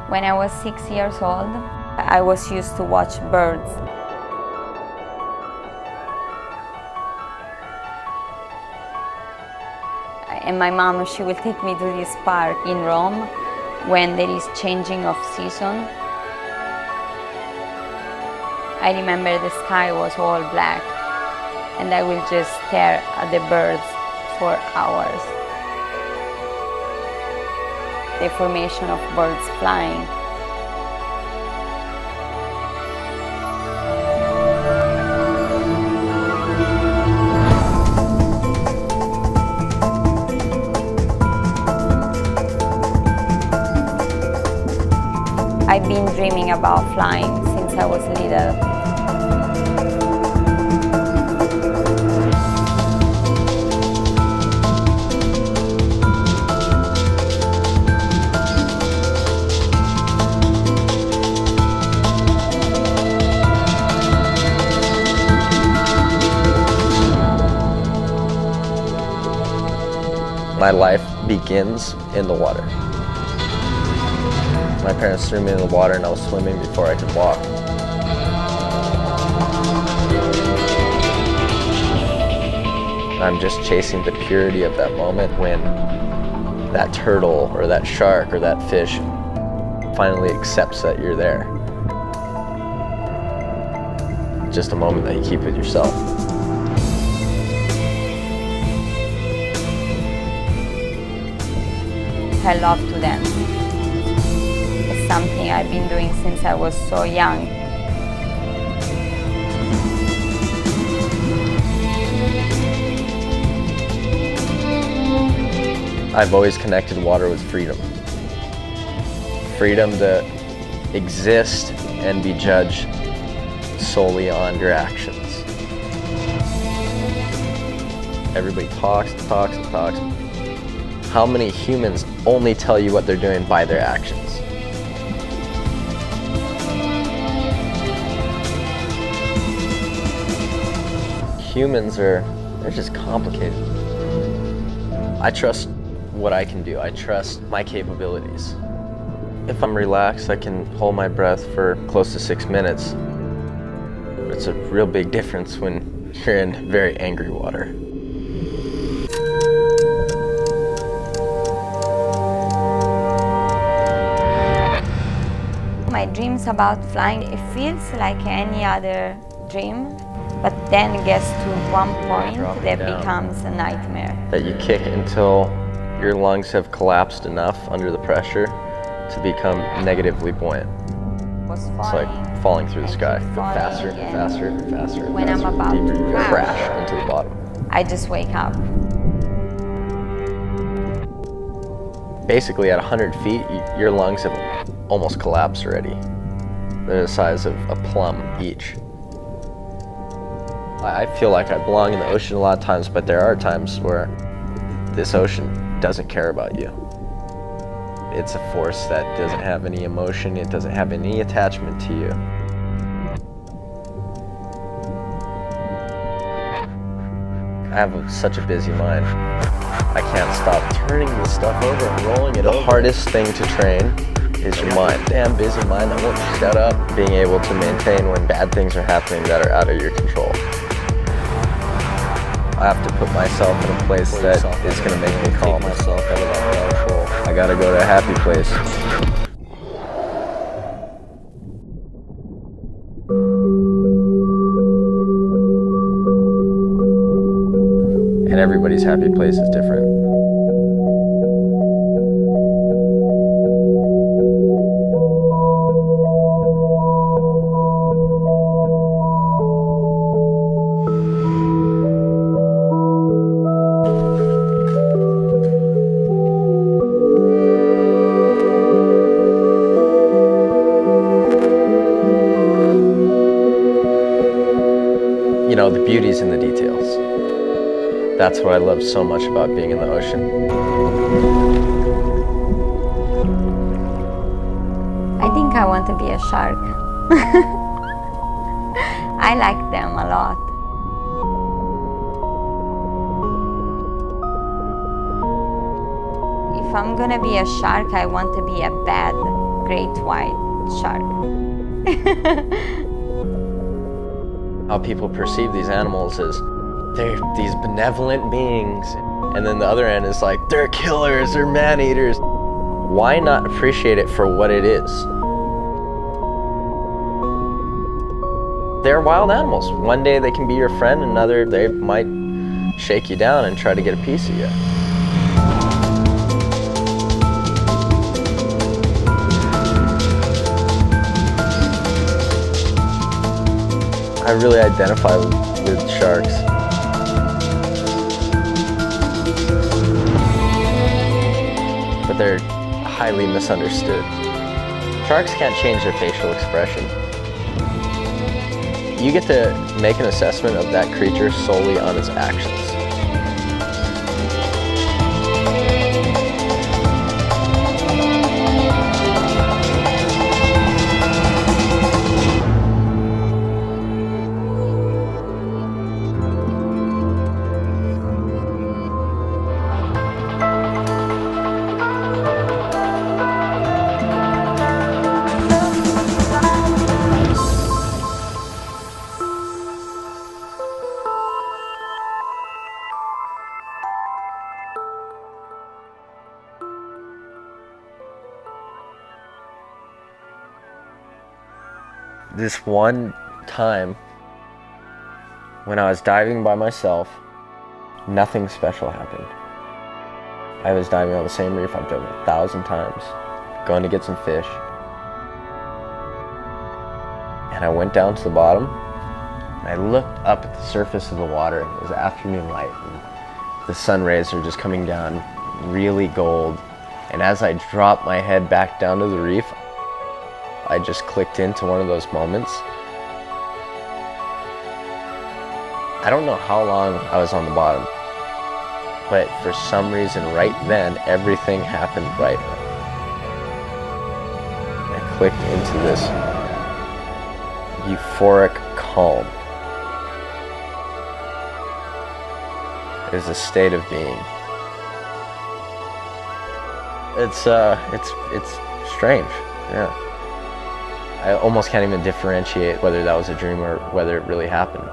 When I was 6 years old, I was used to watch birds. And my mom, she will take me to this park in Rome when there is changing of season. I remember the sky was all black, and I will just stare at the birds for hours. The formation of birds flying. I've been dreaming about flying since I was little. My life begins in the water. My parents threw me in the water and I was swimming before I could walk. I'm just chasing the purity of that moment when that turtle or that shark or that fish finally accepts that you're there. Just a moment that you keep with yourself. I love to dance. It's something I've been doing since I was so young. I've always connected water with freedom. Freedom to exist and be judged solely on your actions. Everybody talks. How many humans only tell you what they're doing by their actions? Humans they're just complicated. I trust what I can do. I trust my capabilities. If I'm relaxed, I can hold my breath for close to 6 minutes. It's a real big difference when you're in very angry water. My dreams about flying, it feels like any other dream, but then it gets to one point that becomes a nightmare. That you kick until your lungs have collapsed enough under the pressure to become negatively buoyant. It's like falling through the sky, faster and faster and faster. When I'm about to crash into the bottom. I just wake up. Basically, at 100 feet, your lungs have almost collapsed already. They're the size of a plum each. I feel like I belong in the ocean a lot of times, but there are times where this ocean doesn't care about you. It's a force that doesn't have any emotion, it doesn't have any attachment to you. I have such a busy mind. I can't stop turning this stuff over and rolling it over. The hardest thing to train is your mind. Damn busy mind that won't shut up. Being able to maintain when bad things are happening that are out of your control. I have to put myself in a place that is going to make me calm. Myself out of that control. I got to go to a happy place. And everybody's happy place is different. You know, the beauty's in the details. That's what I love so much about being in the ocean. I think I want to be a shark. I like them a lot. If I'm gonna be a shark, I want to be a bad great white shark. How people perceive these animals is they're these benevolent beings, and then the other end is like, they're killers, they're man-eaters. Why not appreciate it for what it is? They're wild animals. One day they can be your friend, another they might shake you down and try to get a piece of you. I really identify with sharks. But they're highly misunderstood. Sharks can't change their facial expression. You get to make an assessment of that creature solely on its actions. This one time when I was diving by myself, nothing special happened. I was diving on the same reef I've dove 1,000 times, going to get some fish. And I went down to the bottom, and I looked up at the surface of the water, and it was afternoon light, and the sun rays are just coming down really gold. And as I dropped my head back down to the reef, I just clicked into one of those moments. I don't know how long I was on the bottom, but for some reason right then, everything happened right. I clicked into this euphoric calm. It was a state of being. It's strange, yeah. I almost can't even differentiate whether that was a dream or whether it really happened.